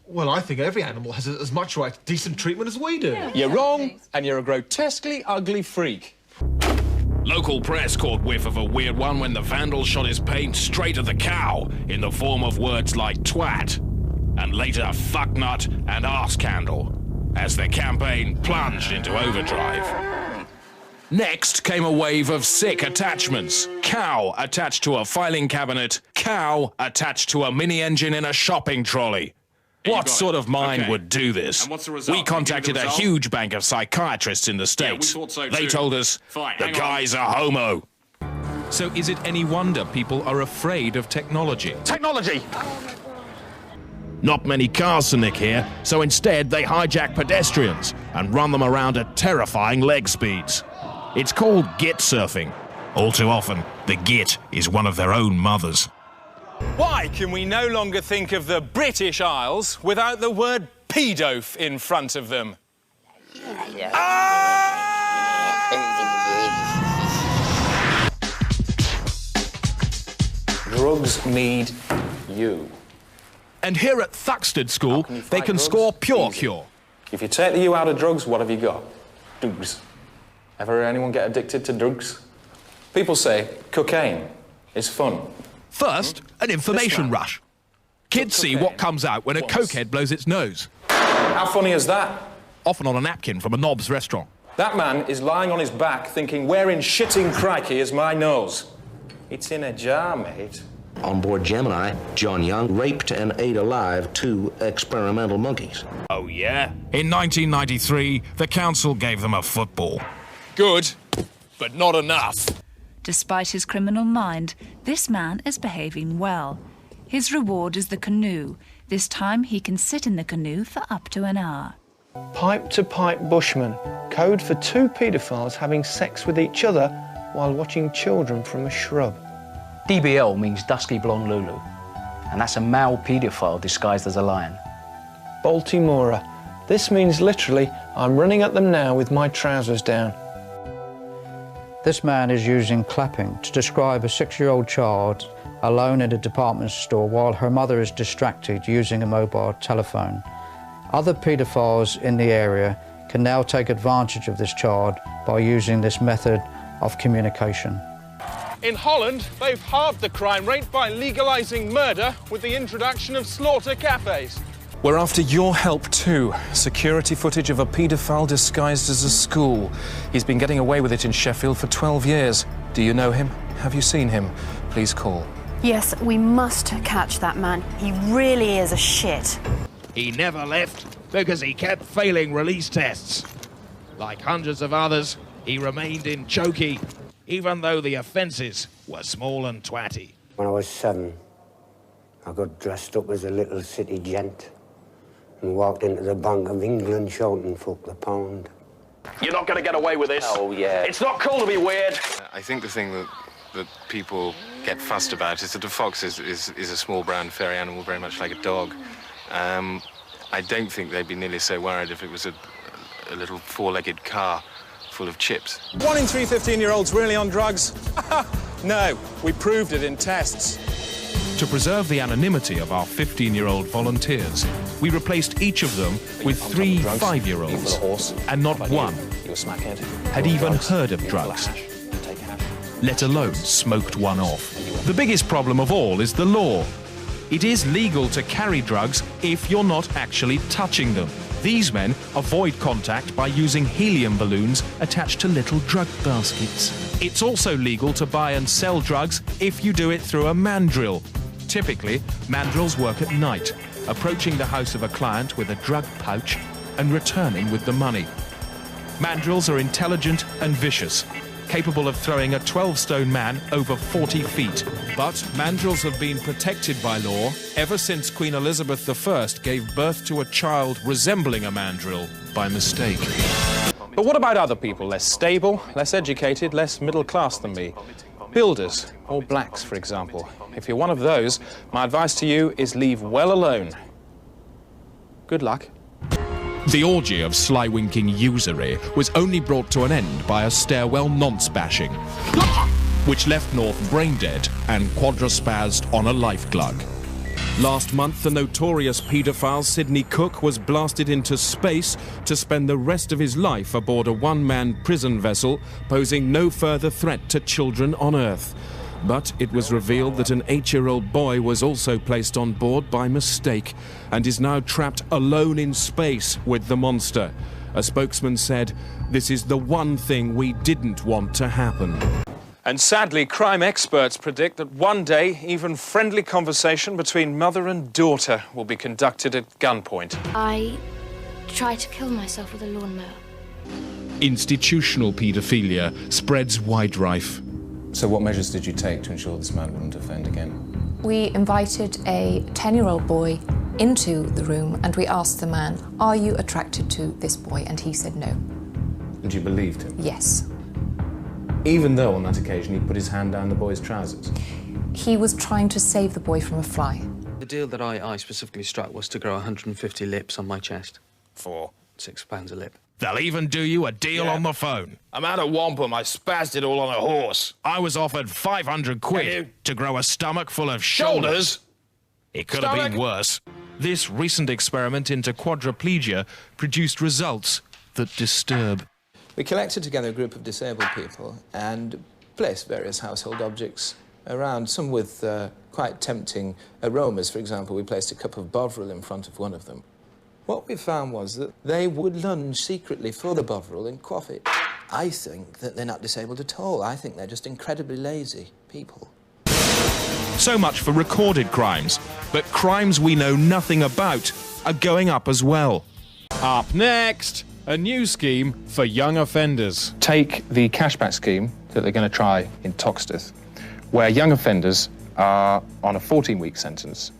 Well, I think every animal has as much right to decent treatment as we do. Yeah, you're wrong, and you're a grotesquely ugly freak. Local press caught whiff of a weird one when the vandal shot his paint straight at the cow in the form of words like twat, and later fucknut and arse candle, as the campaign plunged into overdrive. Next came a wave of sick attachments. Cow attached to a filing cabinet, cow attached to a mini-engine in a shopping trolley. What sort of mind would do this? And what's the result? We contacted a huge bank of psychiatrists in the States. Yeah, we thought so They too. told us Fine, the hang on. guy's a homo. So is it any wonder people are afraid of technology? Technology! Not many cars to nick here, so instead they hijack pedestrians and run them around at terrifying leg speeds. It's called git surfing. All too often, the git is one of their own mothers. Why can we no longer think of the British Isles without the word pedof in front of them? Drugs need you. And here at Thaxted School, How can you they fight can drugs? score pure Easy. cure. If you take the U out of drugs, what have you got? Drugs. Ever heard anyone get addicted to drugs? People say cocaine is fun. First, an information rush. Kids see what comes out when a cokehead blows its nose, How funny is that? often on a napkin from a knob's restaurant. That man is lying on his back thinking, where in shitting crikey is my nose? It's in a jar, mate. On board Gemini, John Young raped and ate alive 2 experimental monkeys. Oh, yeah? In 1993, the council gave them a football. Good, but not enough. Despite his criminal mind, this man is behaving well. His reward is the canoe. This time he can sit in the canoe for up to an hour. Pipe-to-pipe bushman, code for 2 paedophiles having sex with each other while watching children from a shrub. DBL means Dusky Blonde Lulu, and that's a male paedophile disguised as a lion. Baltimora, this means literally, I'm running at them now with my trousers down. This man is using clapping to describe a 6-year-old child alone in a department store while her mother is distracted using a mobile telephone. Other paedophiles in the area can now take advantage of this child by using this method of communication. In Holland, they've halved the crime rate by legalising murder with the introduction of slaughter cafes. We're after your help too. Security footage of a paedophile disguised as a school. He's been getting away with it in Sheffield for 12 years. Do you know him? Have you seen him? Please call. Yes, we must catch that man. He really is a shit. He never left because he kept failing release tests. Like hundreds of others, he remained in chokey, even though the offences were small and twatty. When I was 7, I got dressed up as a little city gent and walked into the Bank of England shouting, "Fuck the pound." You're not going to get away with this. Oh, yeah. It's not cool to be weird. I think the thing that people get fussed about is that a fox is a small brown furry animal, very much like a dog. I don't think they'd be nearly so worried if it was a little 4-legged car full of chips. 1 in 3 15-year-olds really on drugs? No, we proved it in tests. To preserve the anonymity of our 15-year-old volunteers, we replaced each of them with 3 5-year-olds, and not one had even heard of drugs, let alone smoked one off. The biggest problem of all is the law. It is legal to carry drugs if you're not actually touching them. These men avoid contact by using helium balloons attached to little drug baskets. It's also legal to buy and sell drugs if you do it through a mandrill. Typically, mandrills work at night, approaching the house of a client with a drug pouch and returning with the money. Mandrills are intelligent and vicious, capable of throwing a 12-stone man over 40 feet. But mandrills have been protected by law ever since Queen Elizabeth I gave birth to a child resembling a mandrill by mistake. But what about other people, less stable, less educated, less middle class than me? Builders, or blacks, for example. If you're one of those, my advice to you is leave well alone. Good luck. The orgy of sly-winking usury was only brought to an end by a stairwell nonce bashing, which left North brain dead and quadraspazzed on a life glug. Last month, the notorious paedophile Sidney Cook was blasted into space to spend the rest of his life aboard a one-man prison vessel, posing no further threat to children on Earth. But it was revealed that an 8-year-old boy was also placed on board by mistake and is now trapped alone in space with the monster. A spokesman said, "This is the one thing we didn't want to happen." And sadly, crime experts predict that one day, even friendly conversation between mother and daughter will be conducted at gunpoint. I tried to kill myself with a lawnmower. Institutional paedophilia spreads wide rife. So what measures did you take to ensure this man wouldn't offend again? We invited a 10-year-old boy into the room and we asked the man, "Are you attracted to this boy?" And he said no. And you believed him? Yes. Even though on that occasion he put his hand down the boy's trousers? He was trying to save the boy from a fly. The deal that I specifically struck was to grow 150 lips on my chest. For £6 a lip. They'll even do you a deal on the phone. I'm out of wampum. I spazzed it all on a horse. I was offered 500 quid to grow a stomach full of shoulders. It could have been worse. This recent experiment into quadriplegia produced results that disturb. We collected together a group of disabled people and placed various household objects around, some with quite tempting aromas. For example, we placed a cup of Bovril in front of one of them. What we found was that they would lunge secretly for the Bovril and quaff it. I think that they're not disabled at all. I think they're just incredibly lazy people. So much for recorded crimes, but crimes we know nothing about are going up as well. Up next, a new scheme for young offenders. Take the cashback scheme that they're going to try in Toxteth, where young offenders are on a 14-week sentence.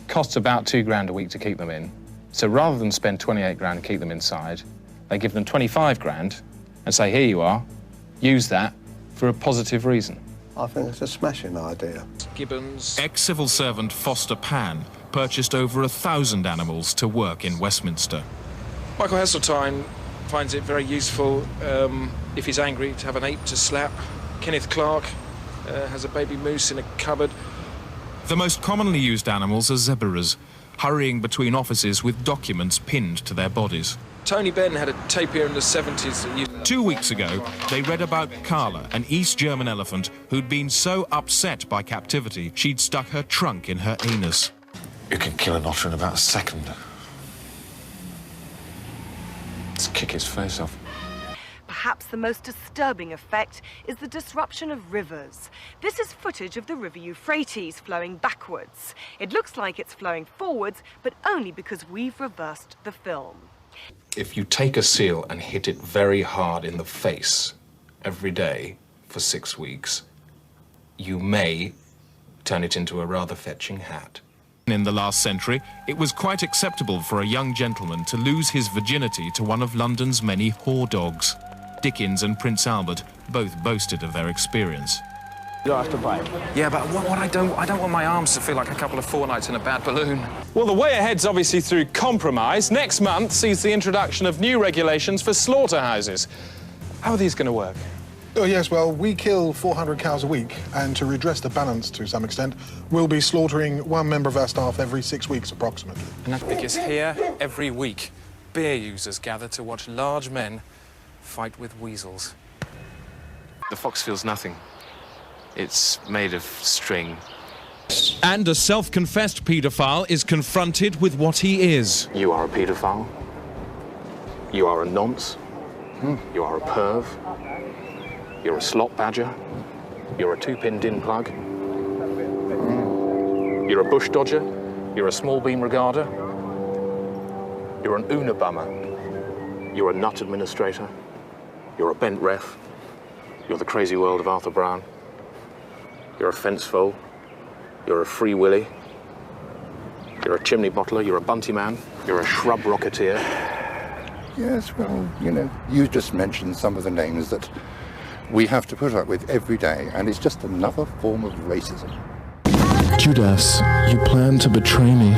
Costs about £2 a week to keep them in. So rather than spend 28 grand and keep them inside, they give them 25 grand and say, here you are, use that for a positive reason. I think it's a smashing idea. Gibbons. Ex-civil servant Foster Pan purchased over 1,000 animals to work in Westminster. Michael Heseltine finds it very useful, if he's angry, to have an ape to slap. Kenneth Clark has a baby moose in a cupboard. The most commonly used animals are zebras, hurrying between offices with documents pinned to their bodies. Tony Benn had a tapir in the 70s that used... 2 weeks ago, they read about Carla, an East German elephant who'd been so upset by captivity, she'd stuck her trunk in her anus. You can kill an otter in about a second. Let's kick his face off. Perhaps the most disturbing effect is the disruption of rivers. This is footage of the River Euphrates flowing backwards. It looks like it's flowing forwards, but only because we've reversed the film. If you take a seal and hit it very hard in the face every day for 6 weeks, you may turn it into a rather fetching hat. In the last century, it was quite acceptable for a young gentleman to lose his virginity to one of London's many whore dogs. Dickens and Prince Albert both boasted of their experience. You don't have to bite. Yeah, but I don't want my arms to feel like a couple of fortnights in a bad balloon. Well, the way ahead's obviously through compromise. Next month sees the introduction of new regulations for slaughterhouses. How are these going to work? Oh, yes, well, we kill 400 cows a week, and to redress the balance to some extent, we'll be slaughtering one member of our staff every 6 weeks, approximately. Because here, every week, beer users gather to watch large men fight with weasels. The fox feels nothing. It's made of string. And a self-confessed paedophile is confronted with what he is. You are a paedophile. You are a nonce. You are a perv. You're a slot badger. You're a two-pin din plug. You're a bush dodger. You're a small beam regarder. You're an Una bummer. You're a nut administrator. You're a bent ref. You're the crazy world of Arthur Brown. You're a fence foal. You're a free willy. You're a chimney bottler. You're a bunty man. You're a shrub rocketeer. Yes, well, you know, you just mentioned some of the names that we have to put up with every day, and it's just another form of racism. Judas, you plan to betray me.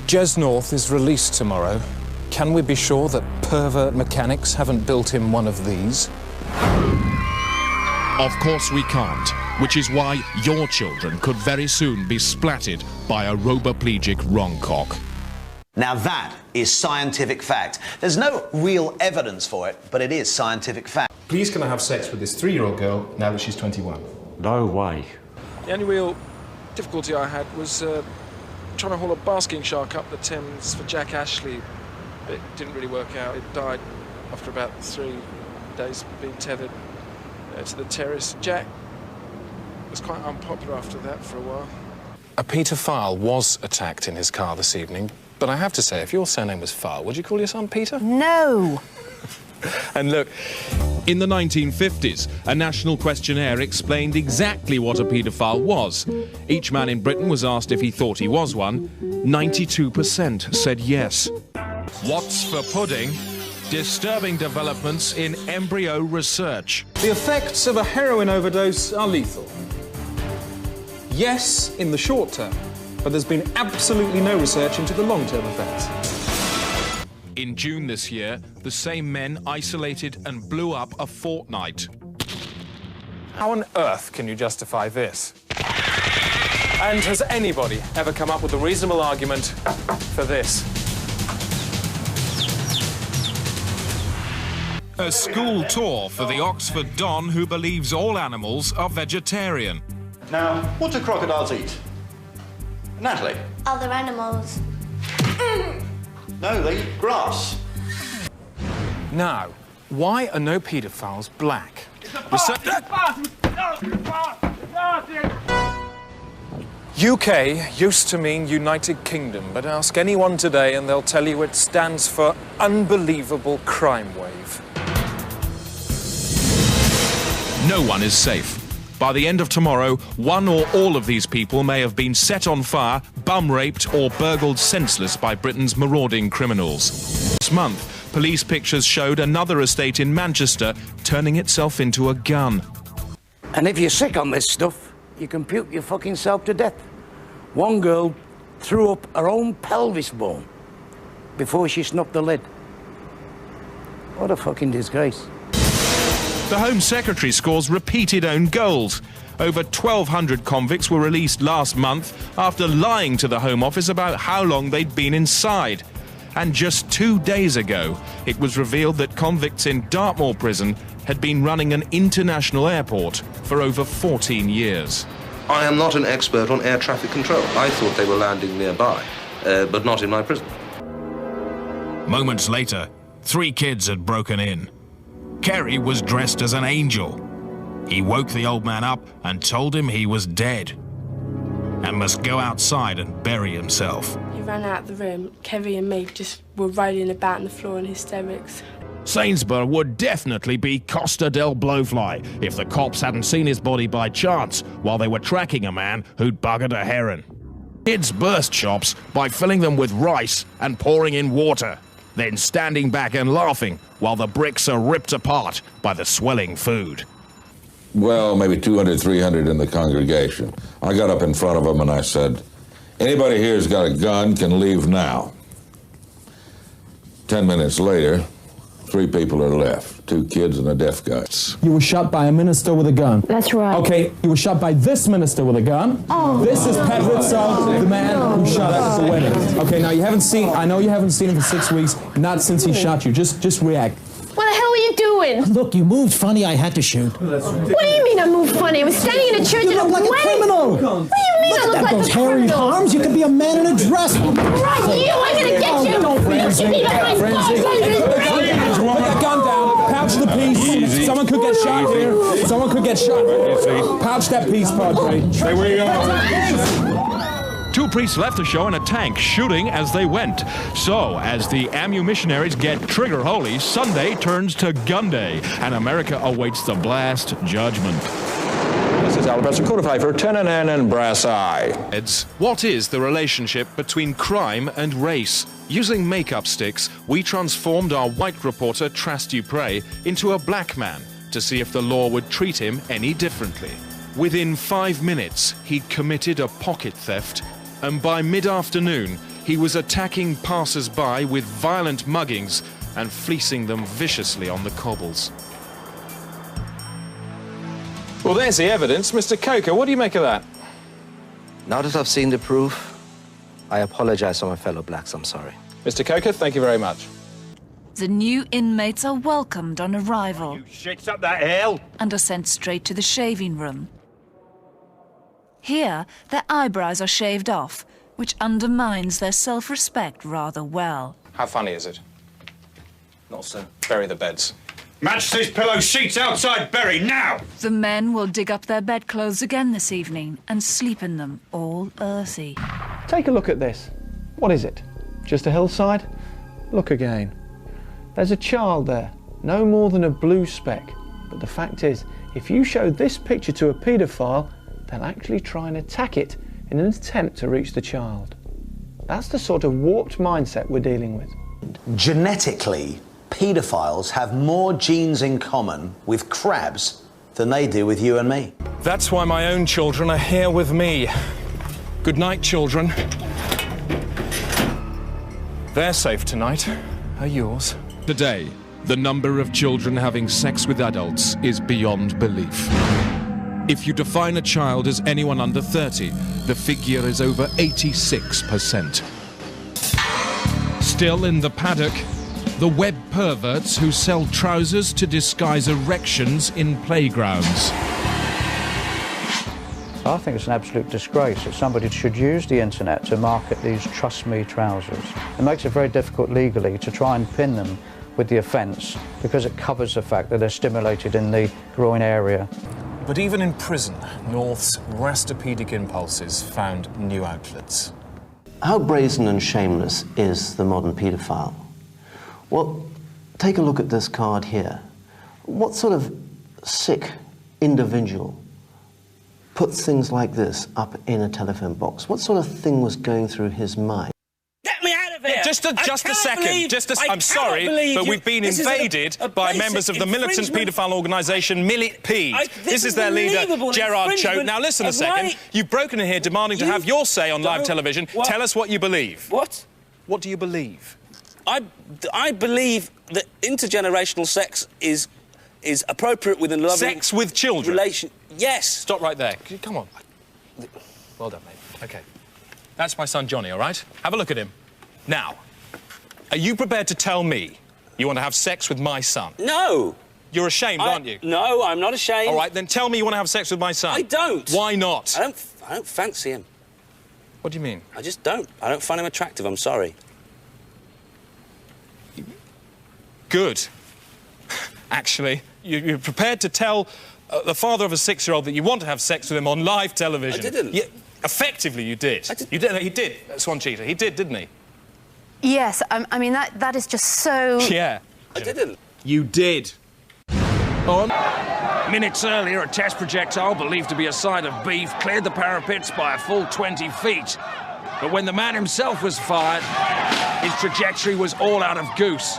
Jez North is released tomorrow. Can we be sure that pervert mechanics haven't built him one of these? Of course we can't. which is why your children could very soon be splatted by a roboplegic wrongcock. Now that is scientific fact. There's no real evidence for it, but it is scientific fact. Please can I have sex with this 3-year-old girl now that she's 21? No way. The only real difficulty I had was trying to haul a basking shark up the Thames for Jack Ashley. It didn't really work out. It died after about 3 days being tethered to the terrace. Jack was quite unpopular after that for a while. A paedophile was attacked in his car this evening, but I have to say, if your surname was File, would you call your son Peter? No. And look, in the 1950s, a national questionnaire explained exactly what a paedophile was. Each man in Britain was asked if he thought he was one. 92% said yes. What's for pudding? Disturbing developments in embryo research. the effects of a heroin overdose are lethal. Yes, in the short term, but there's been absolutely no research into the long-term effects. In June this year, the same men isolated and blew up a fortnight. How on earth can you justify this? And has anybody ever come up with a reasonable argument for this? A school tour for the Oxford Don who believes all animals are vegetarian. Now, what do crocodiles eat? Natalie? Other animals. No, they eat grass. Now, why are no paedophiles black? UK used to mean United Kingdom, but ask anyone today and they'll tell you it stands for Unbelievable Crime Wave. No one is safe. By the end of tomorrow, one or all of these people may have been set on fire, bum-raped or burgled senseless by Britain's marauding criminals. This month, police pictures showed another estate in Manchester turning itself into a gun. And if you're sick on this stuff, you can puke your fucking self to death. One girl threw up her own pelvis bone before she snuffed the lid. What a fucking disgrace. The Home Secretary scores repeated own goals. Over 1,200 convicts were released last month after lying to the Home Office about how long they'd been inside. And just 2 days ago, it was revealed that convicts in Dartmoor prison had been running an international airport for over 14 years. I am not an expert on air traffic control. I thought they were landing nearby, but not in my prison. Moments later, 3 kids had broken in. Kerry was dressed as an angel. He woke the old man up and told him he was dead and must go outside and bury himself. He ran out of the room. Kerry and me just were rolling about on the floor in hysterics. Sainsbury would definitely be Costa del Blowfly if the cops hadn't seen his body by chance while they were tracking a man who'd buggered a heron. Kids burst shops by filling them with rice and pouring in water, then standing back and laughing while the bricks are ripped apart by the swelling food. Well, maybe 200, 300 in the congregation. I got up in front of them and I said, anybody here who's got a gun can leave now. 10 minutes later, 3 people are left, 2 kids and a deaf guy. You were shot by a minister with a gun. That's right. Okay, you were shot by this minister with a gun. Oh. This is Pat Ritzel, the man who shot up at the wedding. Okay, now you haven't seen, I know you haven't seen him for 6 weeks, not since he shot you. Just react. What the hell were you doing? Look, you moved funny, I had to shoot. What do you mean I moved funny? I was standing in a church at a wedding. You look like a criminal. What do you mean I look like those a hairy criminal? arms. You could be a man in a dress. Right, you! I'm gonna get you! Get me behind Put that gun down. Pouch the piece. Someone could get shot here. Someone could get shot. Pouch that piece, Padre. Stay where you are. 2 priests left the show in a tank, shooting as they went. So, as the AMU missionaries get trigger holy, Sunday turns to gun day, and America awaits the blast judgment. This is Alabaster Codified for 10 and Brass Eye. What is the relationship between crime and race? Using makeup sticks, we transformed our white reporter, Tras Dupre, into a black man to see if the law would treat him any differently. Within 5 minutes, he'd committed a pocket theft, and by mid-afternoon, he was attacking passers-by with violent muggings and fleecing them viciously on the cobbles. Well, there's the evidence. Mr. Coker, what do you make of that? Now that I've seen the proof, I apologize to my fellow blacks. I'm sorry. Mr. Coker, thank you very much. The new inmates are welcomed on arrival. You shits up that hill! And are sent straight to the shaving room. Here, their eyebrows are shaved off, which undermines their self-respect rather well. How funny is it? Not so. Bury the beds. Match this pillow sheets outside Bury, now! The men will dig up their bedclothes again this evening and sleep in them, all earthy. Take a look at this. What is it? Just a hillside? Look again. There's a child there, no more than a blue speck. But the fact is, if you show this picture to a paedophile, they'll actually try and attack it in an attempt to reach the child. That's the sort of warped mindset we're dealing with. Genetically, paedophiles have more genes in common with crabs than they do with you and me. That's why my own children are here with me. Good night, children. They're safe tonight. Are yours? Today, the number of children having sex with adults is beyond belief. If you define a child as anyone under 30, the figure is over 86%. Still in the paddock, the web perverts who sell trousers to disguise erections in playgrounds. I think it's an absolute disgrace that somebody should use the internet to market these Trust Me trousers. It makes it very difficult legally to try and pin them with the offence because it covers the fact that they're stimulated in the groin area. But even in prison, North's rastopedic impulses found new outlets. How brazen and shameless is the modern paedophile? Well, take a look at this card here. What sort of sick individual puts things like this up in a telephone box? What sort of thing was going through his mind? Get me out of here! Just a second. I'm sorry, but we've been invaded by members of the militant paedophile organisation Millet P. This is their leader, Gerard Choate. Now listen a second. You've broken in here demanding to have your say on live television. Tell us what you believe. What? What do you believe? I believe that intergenerational sex is appropriate within loving... Sex with children? Yes. Stop right there. Come on. Well done, mate. OK. That's my son Johnny, all right? Have a look at him. Now, are you prepared to tell me you want to have sex with my son? No. You're ashamed, aren't you? No, I'm not ashamed. All right, then tell me you want to have sex with my son. I don't. Why not? I don't fancy him. What do you mean? I just don't. I don't find him attractive, I'm sorry. Good. Actually, you're prepared to tell the father of a 6-year-old that you want to have sex with him on live television. I didn't. Yeah, effectively, you did. He did, Swan Cheetah. He did, didn't he? Yes, I mean, that is just so... Yeah. I didn't. You did. On. Minutes earlier, a test projectile believed to be a side of beef cleared the parapets by a full 20 feet. But when the man himself was fired, his trajectory was all out of goose.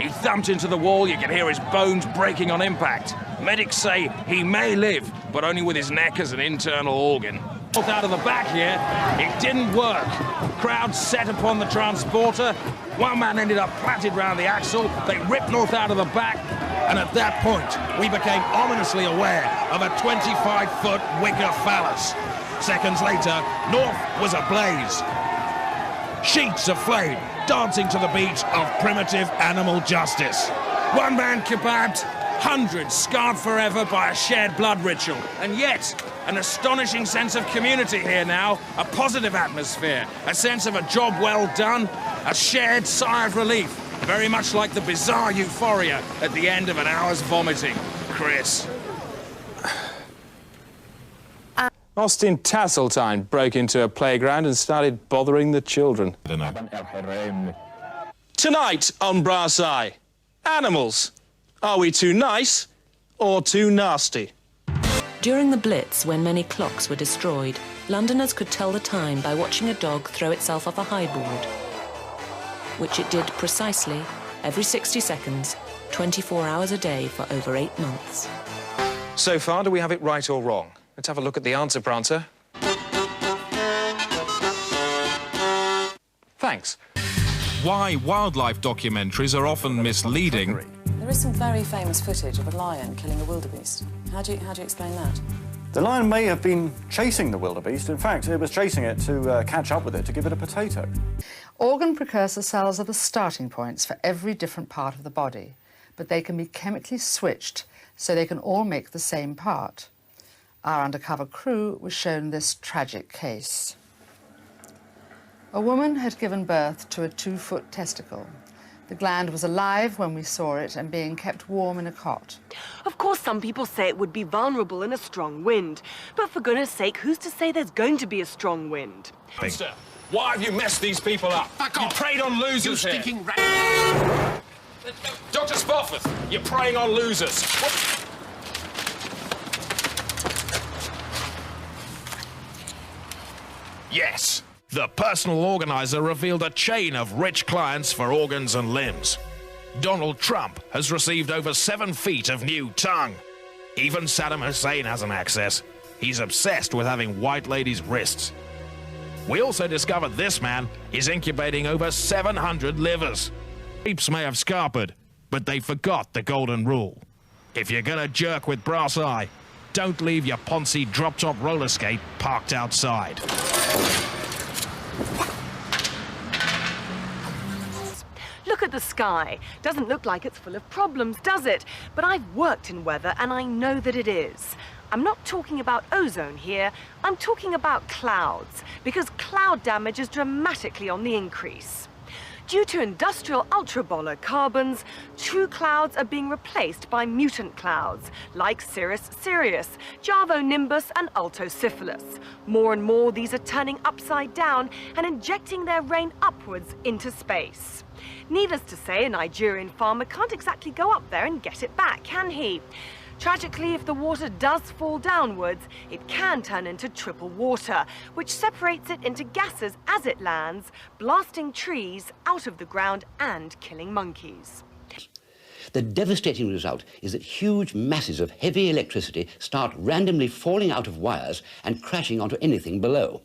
He thumped into the wall, you could hear his bones breaking on impact. Medics say he may live, but only with his neck as an internal organ. Out of the back here, it didn't work. Crowds set upon the transporter. One man ended up planted round the axle. They ripped North out of the back. And at that point, we became ominously aware of a 25-foot wicker phallus. Seconds later, North was ablaze. Sheets of flame dancing to the beat of primitive animal justice. One man kebabbed, hundreds scarred forever by a shared blood ritual. And yet, an astonishing sense of community here now, a positive atmosphere, a sense of a job well done, a shared sigh of relief, very much like the bizarre euphoria at the end of an hour's vomiting. Chris. Austin Tasseltine broke into a playground and started bothering the children. Tonight on Brass Eye, animals. Are we too nice or too nasty? During the Blitz, when many clocks were destroyed, Londoners could tell the time by watching a dog throw itself off a high board, which it did precisely every 60 seconds, 24 hours a day for over 8 months. So far, do we have it right or wrong? Let's have a look at the answer, Prancer. Thanks. Why wildlife documentaries are often misleading. There is some very famous footage of a lion killing a wildebeest. How do you explain that? The lion may have been chasing the wildebeest. In fact, it was chasing it to catch up with it, to give it a potato. Organ precursor cells are the starting points for every different part of the body, but they can be chemically switched so they can all make the same part. Our undercover crew was shown this tragic case. A woman had given birth to a 2-foot testicle. The gland was alive when we saw it and being kept warm in a cot. Of course, some people say it would be vulnerable in a strong wind. But for goodness sake, who's to say there's going to be a strong wind? Monster, why have you messed these people up? Fuck off! You preyed on losers You here. stinking rat! Dr. Spofford, you're preying on losers. What? Yes, the personal organizer revealed a chain of rich clients for organs and limbs. Donald Trump has received over 7 feet of new tongue. Even Saddam Hussein has an access. He's obsessed with having white ladies' wrists. We also discovered this man is incubating over 700 livers. Creeps may have scarpered, but they forgot the golden rule. If you're gonna jerk with brass eye, don't leave your Ponzi drop-top roller skate parked outside. Look at the sky. Doesn't look like it's full of problems, does it? But I've worked in weather and I know that it is. I'm not talking about ozone here, I'm talking about clouds, because cloud damage is dramatically on the increase. Due to industrial ultraviolet carbons, true clouds are being replaced by mutant clouds, like Cirrus Sirius, Javonimbus and Altosyphilis. More and more, these are turning upside down and injecting their rain upwards into space. Needless to say, a Nigerian farmer can't exactly go up there and get it back, can he? Tragically, if the water does fall downwards, it can turn into triple water, which separates it into gases as it lands, blasting trees out of the ground and killing monkeys. The devastating result is that huge masses of heavy electricity start randomly falling out of wires and crashing onto anything below.